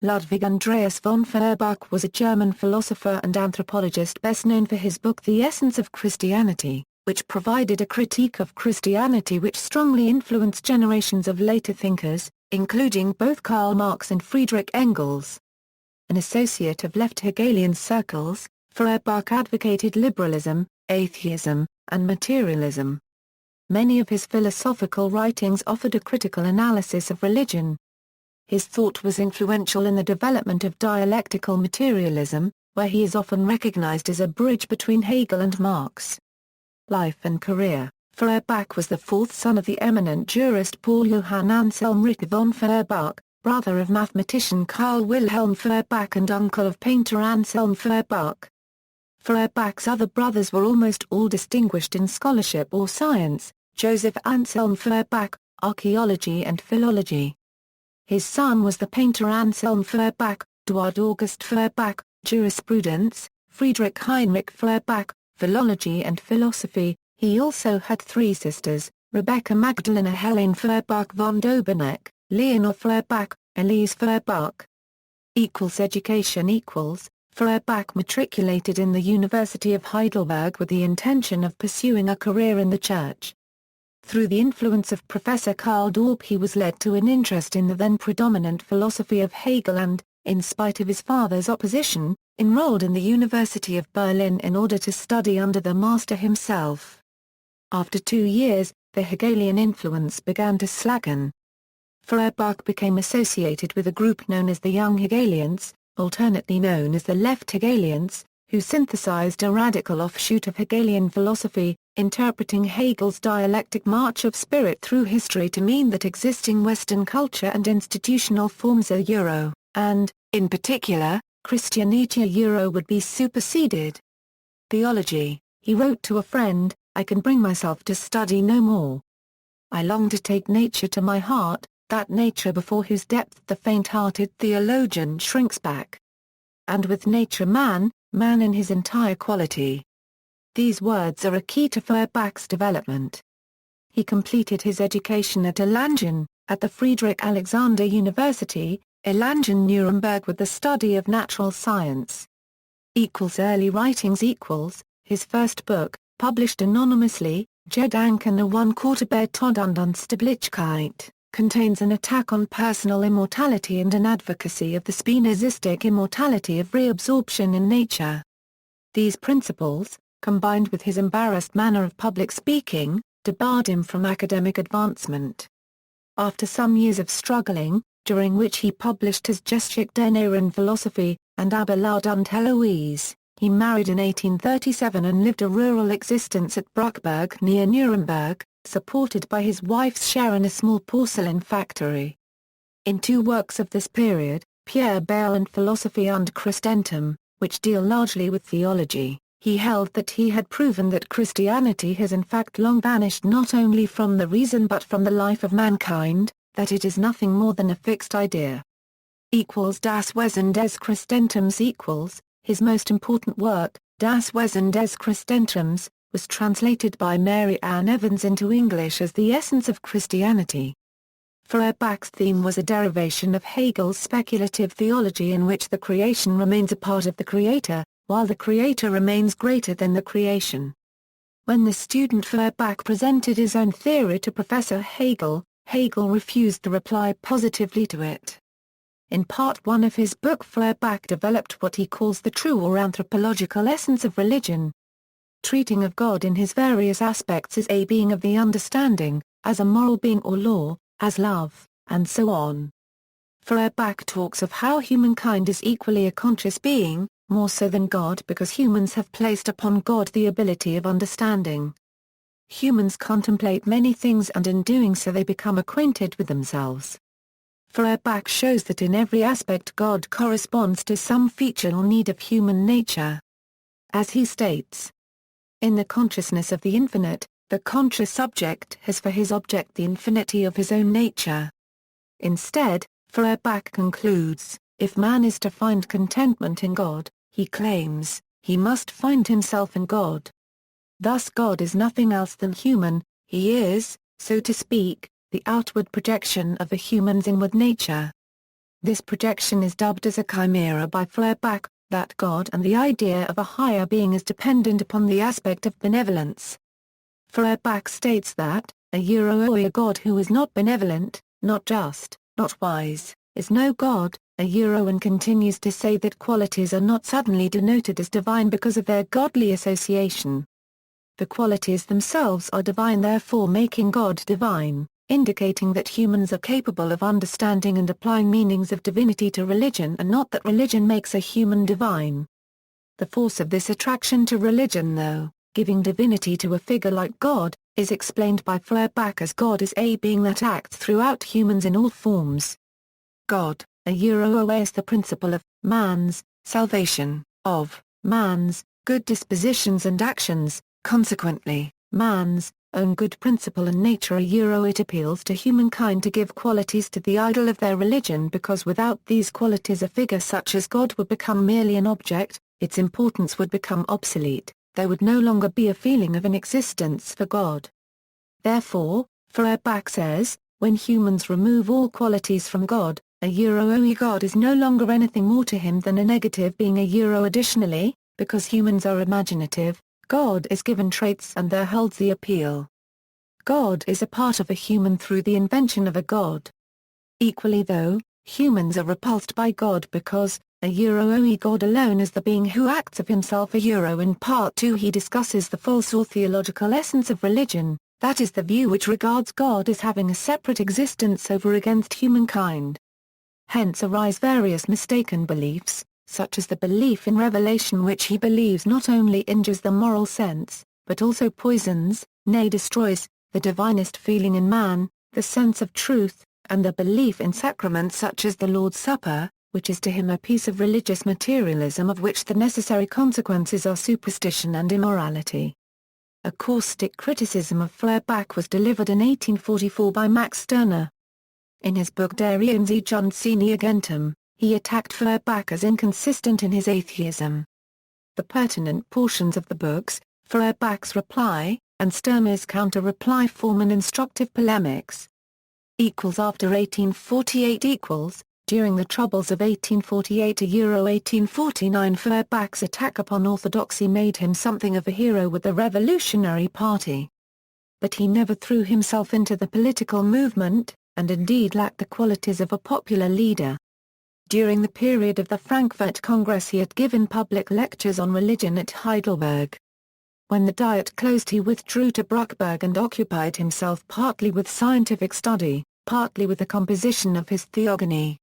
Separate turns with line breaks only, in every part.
Ludwig Andreas von Feuerbach was a German philosopher and anthropologist best known for his book The Essence of Christianity, which provided a critique of Christianity which strongly influenced generations of later thinkers, including both Karl Marx and Friedrich Engels. An associate of Left Hegelian circles, Feuerbach advocated liberalism, atheism, and materialism. Many of his philosophical writings offered a critical analysis of religion. His thought was influential in the development of dialectical materialism, where he is often recognized as a bridge between Hegel and Marx. Life and career: Feuerbach was the fourth son of the eminent jurist Paul Johann Anselm Ritter von Feuerbach, brother of mathematician Karl Wilhelm Feuerbach and uncle of painter Anselm Feuerbach. Feuerbach's other brothers were almost all distinguished in scholarship or science: Joseph Anselm Feuerbach, archaeology and philology. His son was the painter Anselm Feuerbach, Eduard August Feuerbach, jurisprudence, Friedrich Heinrich Feuerbach, philology and philosophy. He also had three sisters, Rebecca Magdalena Helene Feuerbach von Dobeneck, Leonor Feuerbach, Elise Feuerbach. Education Feuerbach matriculated in the University of Heidelberg with the intention of pursuing a career in the church. Through the influence of Professor Karl Dorp he was led to an interest in the then predominant philosophy of Hegel and, in spite of his father's opposition, enrolled in the University of Berlin in order to study under the master himself. After 2 years, the Hegelian influence began to slacken. Feuerbach became associated with a group known as the Young Hegelians, alternately known as the Left Hegelians, who synthesized a radical offshoot of Hegelian philosophy, interpreting Hegel's dialectic march of spirit through history to mean that existing Western culture and institutional forms are Euro, and, in particular, Christianity Euro would be superseded. Theology: he wrote to a friend, "I can bring myself to study no more. I long to take nature to my heart, that nature before whose depth the faint-hearted theologian shrinks back. And with nature man in his entire quality." These words are a key to Feuerbach's development. He completed his education at Erlangen, at the Friedrich Alexander University, Erlangen Nuremberg with the study of natural science. Early writings: his first book, published anonymously, Gedanken one Quarterbert und Unsterblichkeit, contains an attack on personal immortality and an advocacy of the Spinozistic immortality of reabsorption in nature. These principles, combined with his embarrassed manner of public speaking, debarred him from academic advancement. After some years of struggling, during which he published his Geschichte der Neuen Philosophy, and Abelard und Heloise, he married in 1837 and lived a rural existence at Bruckberg near Nuremberg, supported by his wife's share in a small porcelain factory. In 2 works of this period, Pierre Bayle and Philosophy und Christentum, which deal largely with theology, he held that he had proven that Christianity has in fact long vanished not only from the reason but from the life of mankind, that it is nothing more than a fixed idea. Das Wesen des Christentums his most important work, Das Wesen des Christentums, was translated by Mary Ann Evans into English as The Essence of Christianity. Feuerbach's theme was a derivation of Hegel's speculative theology in which the creation remains a part of the creator, while the creator remains greater than the creation. When the student Feuerbach presented his own theory to Professor Hegel, Hegel refused to reply positively to it. In part 1 of his book Feuerbach developed what he calls the true or anthropological essence of religion, treating of God in his various aspects as a being of the understanding, as a moral being or law, as love, and so on. Feuerbach talks of how humankind is equally a conscious being, more so than God because humans have placed upon God the ability of understanding. Humans contemplate many things and in doing so they become acquainted with themselves. Feuerbach shows that in every aspect God corresponds to some feature or need of human nature. As he states, in the consciousness of the infinite, the conscious subject has for his object the infinity of his own nature. Instead, Feuerbach concludes, if man is to find contentment in God, he claims, he must find himself in God. Thus God is nothing else than human, he is, so to speak, the outward projection of a human's inward nature. This projection is dubbed as a chimera by Feuerbach, that God and the idea of a higher being is dependent upon the aspect of benevolence. Feuerbach states that, a God who is not benevolent, not just, not wise, is no God, and continues to say that qualities are not suddenly denoted as divine because of their godly association. The qualities themselves are divine, therefore making God divine, indicating that humans are capable of understanding and applying meanings of divinity to religion and not that religion makes a human divine. The force of this attraction to religion, though, giving divinity to a figure like God, is explained by Feuerbach as God is a being that acts throughout humans in all forms. God, is the principle of man's salvation, of man's good dispositions and actions, consequently, man's own good principle and nature. It appeals to humankind to give qualities to the idol of their religion because without these qualities a figure such as God would become merely an object, its importance would become obsolete, there would no longer be a feeling of an existence for God. Therefore, Feuerbach says, when humans remove all qualities from God, God is no longer anything more to him than a negative being. Additionally, because humans are imaginative, God is given traits and there holds the appeal. God is a part of a human through the invention of a God. Equally though, humans are repulsed by God because, God alone is the being who acts of himself. In Part 2 he discusses the false or theological essence of religion, that is the view which regards God as having a separate existence over against humankind. Hence arise various mistaken beliefs, such as the belief in revelation which he believes not only injures the moral sense, but also poisons, nay destroys, the divinest feeling in man, the sense of truth, and the belief in sacraments such as the Lord's Supper, which is to him a piece of religious materialism of which the necessary consequences are superstition and immorality. A caustic criticism of Feuerbach was delivered in 1844 by Max Stirner. In his book Der Unsinnige Agentum, he attacked Feuerbach as inconsistent in his atheism. The pertinent portions of the books, Feuerbach's reply, and Stirner's counter-reply form an instructive polemics. After 1848 during the Troubles of 1848 to 1849 Feuerbach's attack upon orthodoxy made him something of a hero with the Revolutionary Party. But he never threw himself into the political movement, and indeed lacked the qualities of a popular leader. During the period of the Frankfurt Congress he had given public lectures on religion at Heidelberg. When the Diet closed he withdrew to Bruckberg and occupied himself partly with scientific study, partly with the composition of his Theogony.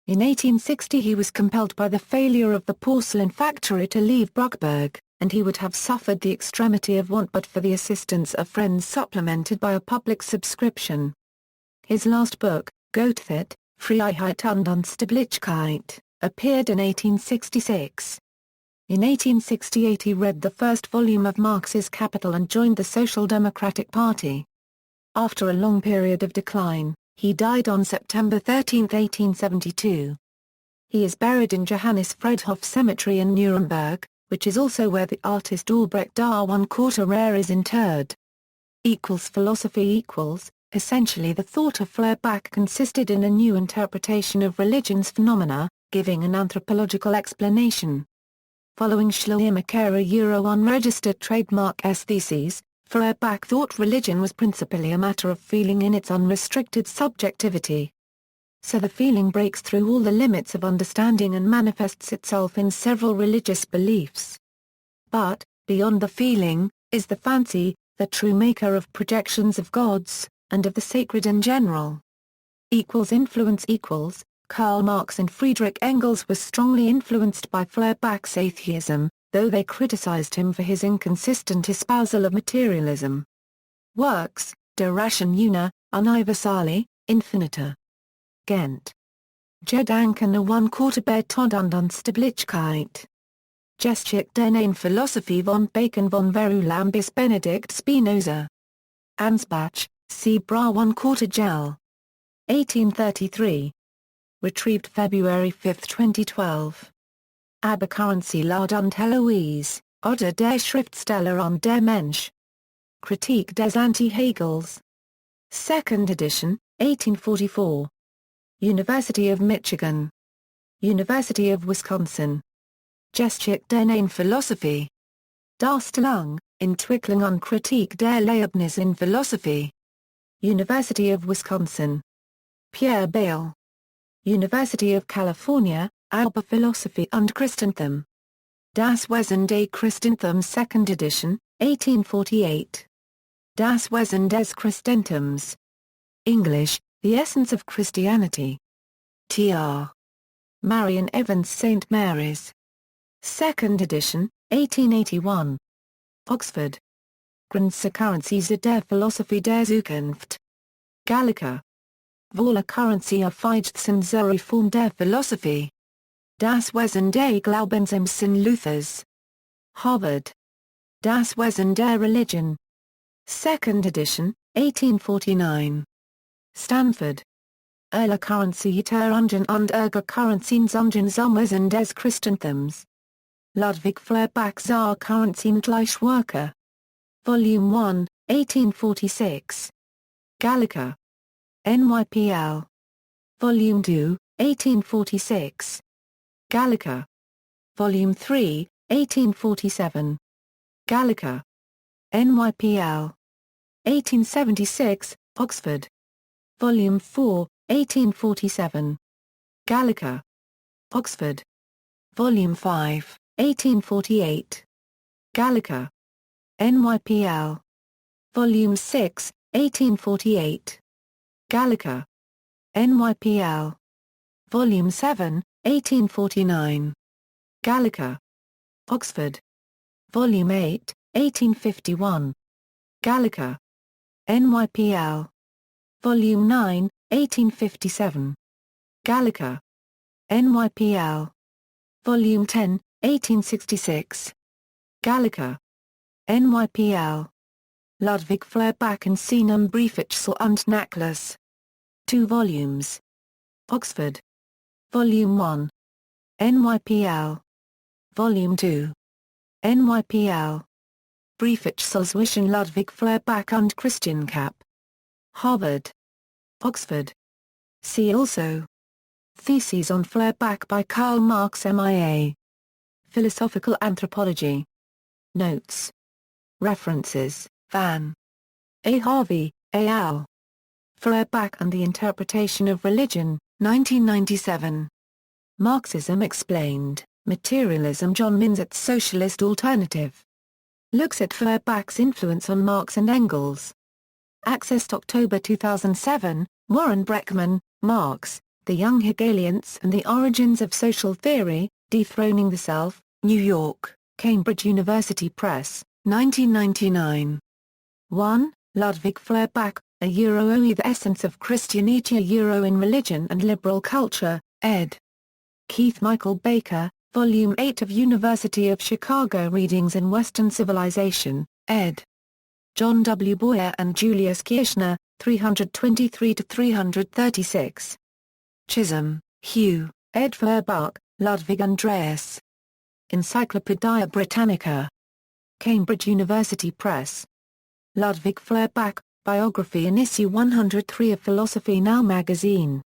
In 1860 he was compelled by the failure of the porcelain factory to leave Bruckberg, and he would have suffered the extremity of want but for the assistance of friends supplemented by a public subscription. His last book, Gottheit, Freiheit und Unsterblichkeit, appeared in 1866. In 1868 he read the first volume of Marx's Capital and joined the Social Democratic Party. After a long period of decline, he died on September 13, 1872. He is buried in Johannes Friedhof Cemetery in Nuremberg, which is also where the artist Albrecht Darwin Korterer is interred. Philosophy Essentially the thought of Feuerbach consisted in a new interpretation of religion's phenomena, giving an anthropological explanation. Following Schleiermacher unregistered trademark theses, Feuerbach thought religion was principally a matter of feeling in its unrestricted subjectivity. So the feeling breaks through all the limits of understanding and manifests itself in several religious beliefs. But, beyond the feeling, is the fancy, the true maker of projections of gods, and of the sacred in general. Influence Karl Marx and Friedrich Engels were strongly influenced by Feuerbach's atheism, though they criticized him for his inconsistent espousal of materialism. Works, Der Ration una, universale, infinita. Gent. Gedanken one Quarterbetod und Unsterblichkeit. Geschichte der neuen Philosophie von Bacon von Verulam bis Benedict Spinoza. Ansbach, C. Bra 1/4 Gel. 1833. Retrieved February 5, 2012. Abercurrency Laut und Heloise, Oder der Schriftsteller und der Mensch. Kritik des Anti-Hegels. 2nd edition, 1844. University of Michigan. University of Wisconsin. Geschichte in Philosophie. Darstellung, Entwicklung und Kritik der Leibniz in Philosophie. University of Wisconsin. Pierre Bayle. University of California, über Philosophie und Christentum. Das Wesen des Christentums 2nd edition, 1848. Das Wesen des Christentums. English, The Essence of Christianity. Tr. Marion Evans St. Mary's. 2nd edition, 1881. Oxford. Grundsocurrencies der Philosophie der Zukunft. Gallica. Vollocurrency Aufgesetzten zur Reform der Philosophie. Das Wesen des Glaubens im Sinn Luthers. Harvard. Das Wesen der Religion. 2nd edition, 1849. Stanford. Currency der Ungen und Currencien zum Wesen des Christentums. Ludwig Feuerbach zur Currencien Gleichwerke. Volume 1, 1846. Gallica. NYPL. Volume 2, 1846. Gallica. Volume 3, 1847. Gallica. NYPL. 1876, Oxford. Volume 4, 1847. Gallica. Oxford. Volume 5, 1848. Gallica. NYPL. Volume 6, 1848. Gallica. NYPL. Volume 7, 1849. Gallica. Oxford. Volume 8, 1851. Gallica. NYPL. Volume 9, 1857. Gallica. NYPL. Volume 10, 1866. Gallica. NYPL. Ludwig Feuerbach in Seinem Briefwechsel und Nachlass. 2 volumes. Oxford. Volume 1. NYPL. Volume 2. NYPL. Briefwechsel zwischen Ludwig Feuerbach und Christian Kapp. Harvard. Oxford. See also. Theses on Feuerbach by Karl Marx MIA. Philosophical Anthropology. Notes. References, Van. A. Harvey, A. al. Feuerbach and the Interpretation of Religion, 1997. Marxism Explained, Materialism. John Minzet's Socialist Alternative. Looks at Feuerbach's influence on Marx and Engels. Accessed October 2007, Warren Breckman, Marx, The Young Hegelians and the Origins of Social Theory, Dethroning the Self, New York, Cambridge University Press, 1999. 1. Ludwig Feuerbach, A Euro The Essence of Christianity A Euro in Religion and Liberal Culture, ed. Keith Michael Baker, Volume 8 of University of Chicago Readings in Western Civilization, ed. John W. Boyer and Julius Kirschner, 323-336. Chisholm, Hugh, ed. Feuerbach, Ludwig Andreas. Encyclopaedia Britannica. Cambridge University Press. Ludwig Feuerbach, Biography in Issue 103 of Philosophy Now magazine.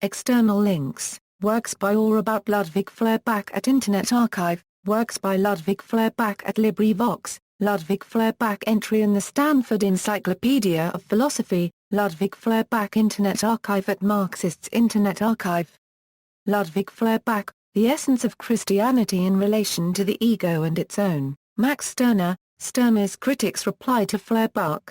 External links, works by or about Ludwig Feuerbach at Internet Archive, works by Ludwig Feuerbach at LibriVox, Ludwig Feuerbach entry in the Stanford Encyclopedia of Philosophy, Ludwig Feuerbach Internet Archive at Marxists Internet Archive. Ludwig Feuerbach, The Essence of Christianity in Relation to the Ego and Its Own, Max Stirner, Stirner's Critics Reply to Feuerbach.